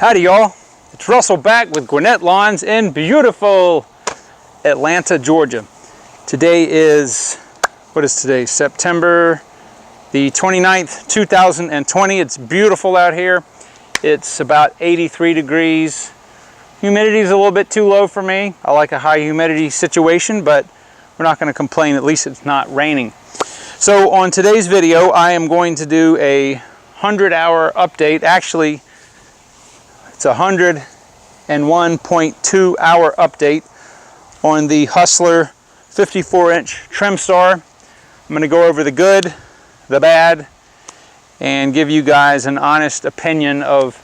Howdy y'all, it's Russell back with Gwinnett Lawns in beautiful Atlanta, Georgia. Today is, what is today? September the 29th, 2020. It's beautiful out here. It's about 83 degrees. Humidity is a little bit too low for me. I like a high humidity situation, but we're not going to complain. At least it's not raining. So on today's video, I am going to do a 100-hour update. Actually, it's a 101.2 hour update on the Hustler 54-inch Trimstar. I'm going to go over the good, the bad, and give you guys an honest opinion of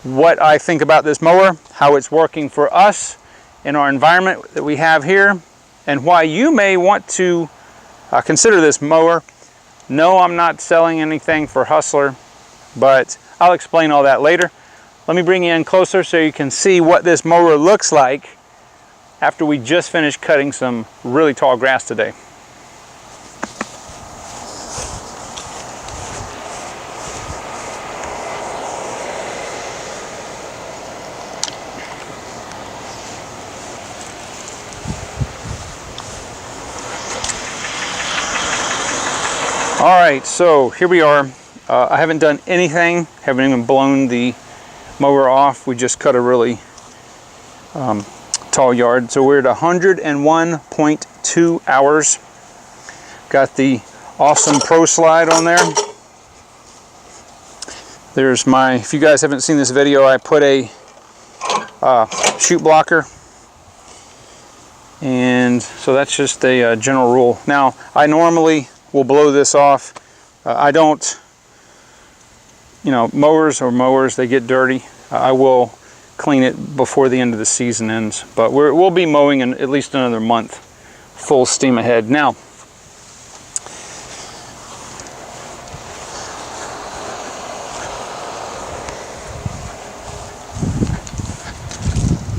what I think about this mower, how it's working for us in our environment that we have here, and why you may want to consider this mower. No, I'm not selling anything for Hustler, but I'll explain all that later. Let me bring you in closer so you can see what this mower looks like after we just finished cutting some really tall grass today. All right, so here we are. I haven't done anything, haven't even blown the mower off. We just cut a really tall yard. So we're at 101.2 hours. Got the awesome Pro Slide on there. There's my, if you guys haven't seen this video, I put a chute blocker. And so that's just a general rule. Now, I normally will blow this off. I don't, you know, mowers, they get dirty. I will clean it before the end of the season ends, but we'll be mowing in at least another month, full steam ahead. Now,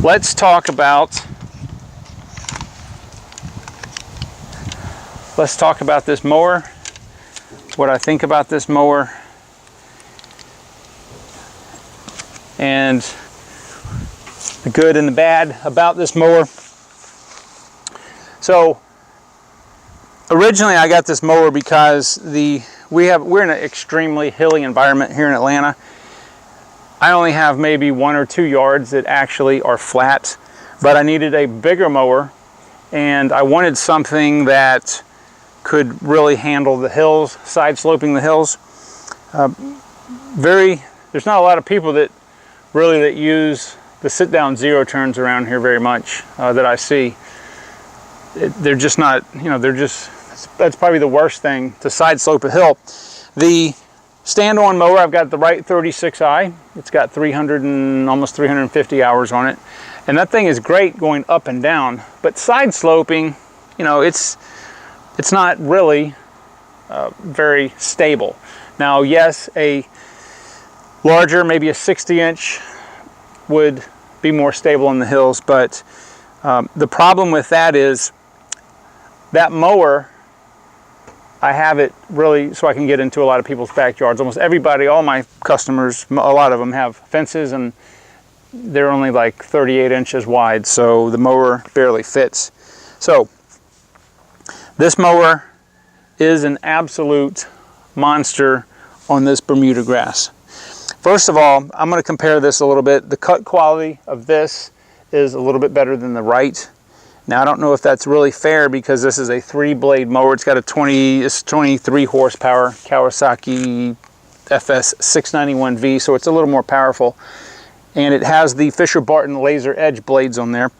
let's talk about this mower, what I think about this mower, and the good and the bad about this mower. So originally I got this mower because we're in an extremely hilly environment here in Atlanta. I only have maybe 1 or 2 yards that actually are flat, but I needed a bigger mower, and I wanted something that could really handle the hills, side sloping the hills. There's not a lot of people that use the sit-down zero turns around here very much that I see. They're just not, you know, that's probably the worst thing to side slope a hill. The stand-on mower, I've got the Right 36i. It's got almost 350 hours on it. And that thing is great going up and down, but side sloping, you know, it's not really very stable. Now, yes, a larger, maybe a 60-inch would be more stable in the hills, but the problem with that is that mower, I have it really so I can get into a lot of people's backyards. Almost everybody, all my customers, a lot of them have fences, and they're only like 38 inches wide, so the mower barely fits. So this mower is an absolute monster on this Bermuda grass. First of all, I'm going to compare this a little bit. The cut quality of this is a little bit better than the Right. Now, I don't know if that's really fair because this is a 3-blade mower. It's got a 23 horsepower Kawasaki FS 691V, so it's a little more powerful. And it has the Fisher-Barton laser edge blades on there,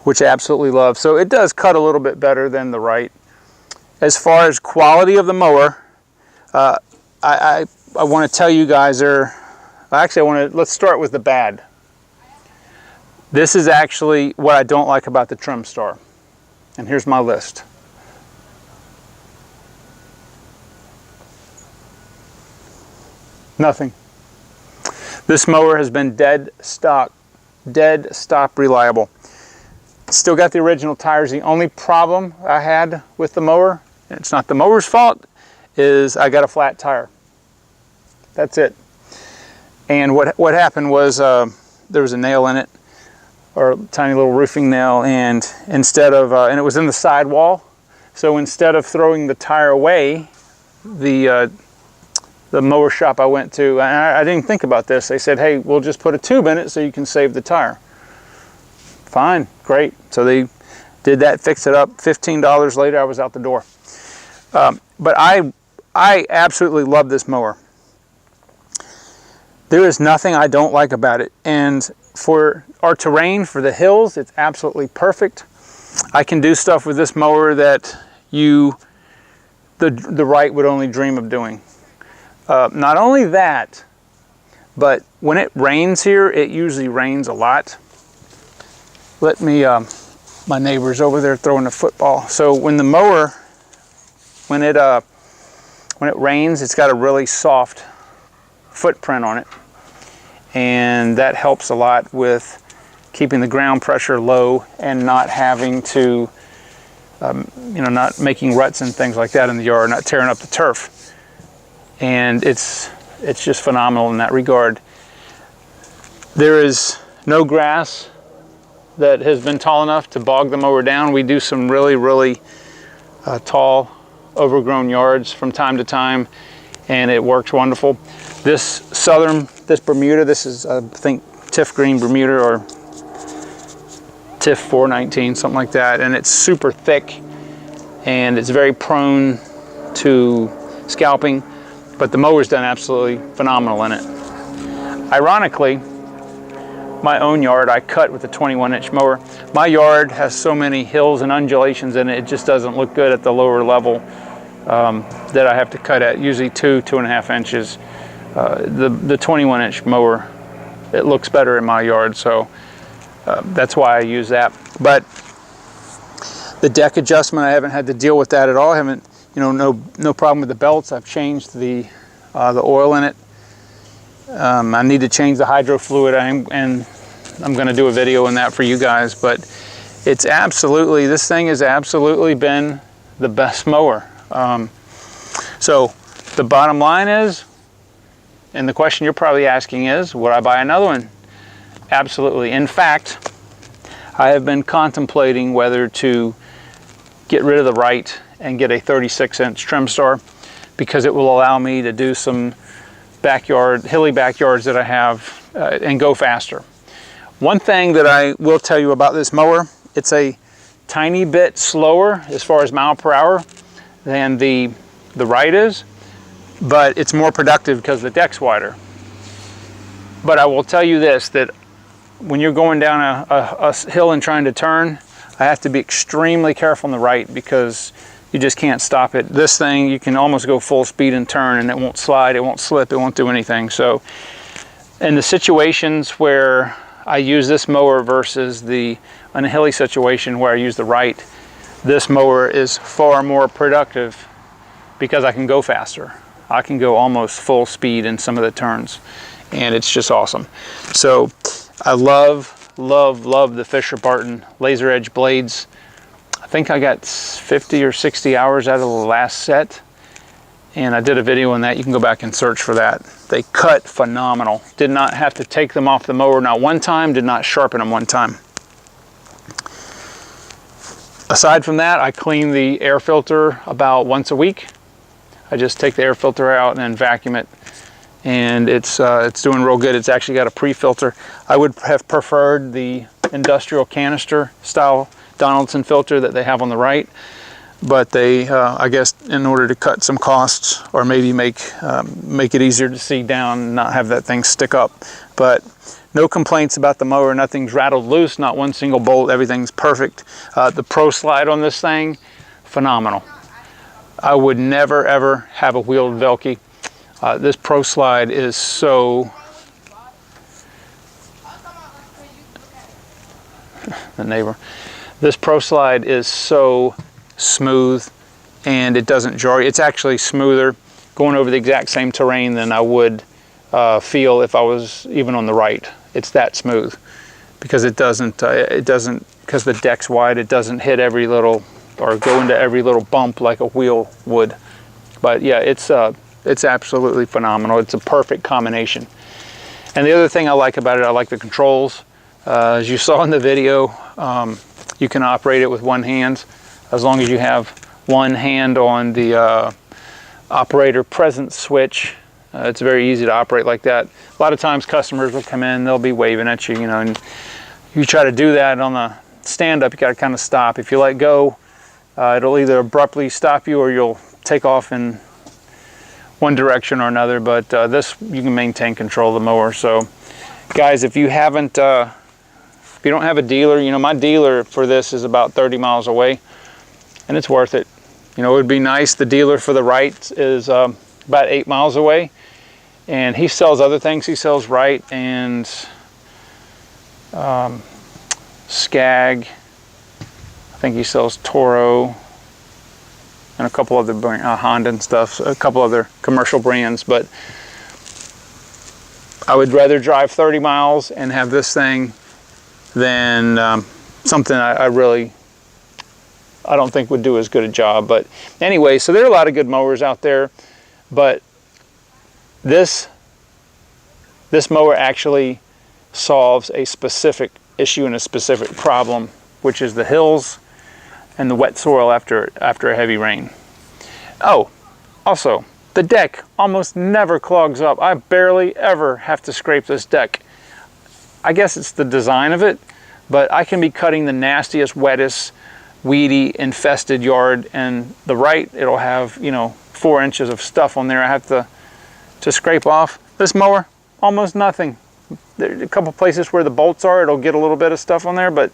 which I absolutely love. So it does cut a little bit better than the Right. As far as quality of the mower, I want to tell you guys let's start with the bad. This is actually what I don't like about the Trimstar. And here's my list. Nothing. This mower has been dead stop reliable. Still got the original tires. The only problem I had with the mower, and it's not the mower's fault, is I got a flat tire. That's it. And what happened was there was a nail in it, or a tiny little roofing nail, and instead of, and it was in the sidewall, so instead of throwing the tire away, the mower shop I went to, I didn't think about this, they said, hey, we'll just put a tube in it so you can save the tire. Fine, great. So they did that, fixed it up. $15 later, I was out the door. But I absolutely love this mower. There is nothing I don't like about it. And for our terrain, for the hills, it's absolutely perfect. I can do stuff with this mower that the right would only dream of doing. Not only that, but when it rains here, it usually rains a lot. Let me, my neighbor's over there throwing a football. So when the mower, when it rains, it's got a really soft footprint on it, and that helps a lot with keeping the ground pressure low and not having to, not making ruts and things like that in the yard, not tearing up the turf. And it's just phenomenal in that regard. There is no grass that has been tall enough to bog the mower down. We do some really tall, overgrown yards from time to time, and it works wonderful. This Bermuda, this is, I think, Tiff Green Bermuda, or Tiff 419, something like that, and it's super thick, and it's very prone to scalping, but the mower's done absolutely phenomenal in it. Ironically, my own yard I cut with a 21-inch mower. My yard has so many hills and undulations in it, it just doesn't look good at the lower level that I have to cut at, usually 2.5 inches. The 21-inch mower, it looks better in my yard, so that's why I use that. But the deck adjustment, I haven't had to deal with that at all. I haven't, no problem with the belts. I've changed the oil in it. I need to change the hydro fluid, and I'm going to do a video on that for you guys. But it's absolutely, this thing has absolutely been the best mower. So the bottom line is, and the question you're probably asking is, would I buy another one? Absolutely. In fact, I have been contemplating whether to get rid of the right and get a 36-inch Trimstar, because it will allow me to do some hilly backyards that I have and go faster. One thing that I will tell you about this mower, it's a tiny bit slower as far as mile per hour than the right is, but it's more productive because the deck's wider. But I will tell you this, that when you're going down a hill and trying to turn, I have to be extremely careful on the right, because you just can't stop it. This thing, you can almost go full speed and turn, and it won't slide, it won't slip, it won't do anything. So in the situations where I use this mower versus in a hilly situation where I use the right, this mower is far more productive because I can go faster. I can go almost full speed in some of the turns, and it's just awesome. So I love the Fisher-Barton laser edge blades. I think I got 50 or 60 hours out of the last set, and I did a video on that. You can go back and search for that. They cut phenomenal. Did not have to take them off the mower not one time, did not sharpen them one time. Aside from that, I clean the air filter about once a week. I just take the air filter out and then vacuum it, and it's doing real good. It's actually got a pre-filter. I would have preferred the industrial canister style Donaldson filter that they have on the right, but they, I guess, in order to cut some costs, or maybe make it easier to see down and not have that thing stick up. But no complaints about the mower. Nothing's rattled loose, not one single bolt. Everything's perfect. The Pro Slide on this thing, phenomenal. I would never ever have a wheeled Velke. This Pro Slide is so, the neighbor. This Pro Slide is so smooth, and it doesn't jar. It's actually smoother going over the exact same terrain than I would feel if I was even on the right. It's that smooth, because it doesn't, because the deck's wide, it doesn't hit every little, or go into every little bump like a wheel would. But yeah, it's absolutely phenomenal. It's a perfect combination. And the other thing I like about it, I like the controls. As you saw in the video, you can operate it with one hand, as long as you have one hand on the operator presence switch. It's very easy to operate like that. A lot of times customers will come in, they'll be waving at you, you know, and you try to do that on the stand-up, you got to kind of stop. If you let go, it'll either abruptly stop you or you'll take off in one direction or another. But this, you can maintain control of the mower. So guys, if you haven't, if you don't have a dealer, you know, my dealer for this is about 30 miles away, and it's worth it. You know, it would be nice. The dealer for the Wright is about 8 miles away, and he sells other things. He sells Wright and Skag. I think he sells Toro and a couple other Honda and stuff, a couple other commercial brands. But I would rather drive 30 miles and have this thing than something I don't think would do as good a job. But anyway, so there are a lot of good mowers out there, but this mower actually solves a specific issue and a specific problem, which is the hills and the wet soil after a heavy rain. Oh, also, the deck almost never clogs up. I barely ever have to scrape this deck. I guess it's the design of it, but I can be cutting the nastiest, wettest, weedy, infested yard, and the Wright, it'll have, you know, 4 inches of stuff on there I have to scrape off. This mower, almost nothing. There's a couple places where the bolts are, it'll get a little bit of stuff on there, but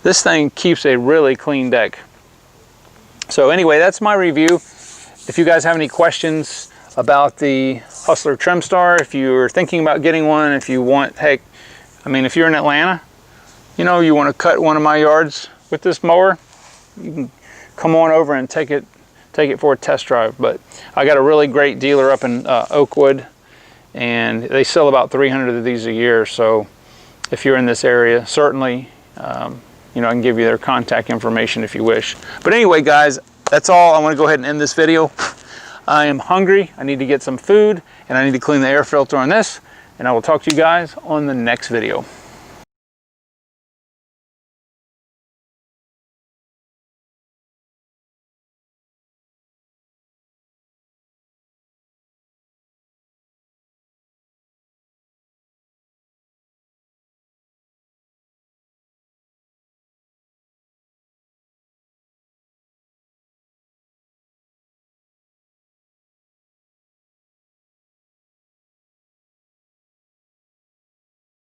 this thing keeps a really clean deck. So anyway, that's my review. If you guys have any questions about the Hustler Trimstar, if you're thinking about getting one, if you want, heck, I mean, if you're in Atlanta, you know, you want to cut one of my yards with this mower, you can come on over and take it for a test drive. But I got a really great dealer up in Oakwood, and they sell about 300 of these a year. So if you're in this area, certainly, you know, I can give you their contact information if you wish. But anyway, guys, that's all. I want to go ahead and end this video. I am hungry. I need to get some food, and I need to clean the air filter on this, and I will talk to you guys on the next video.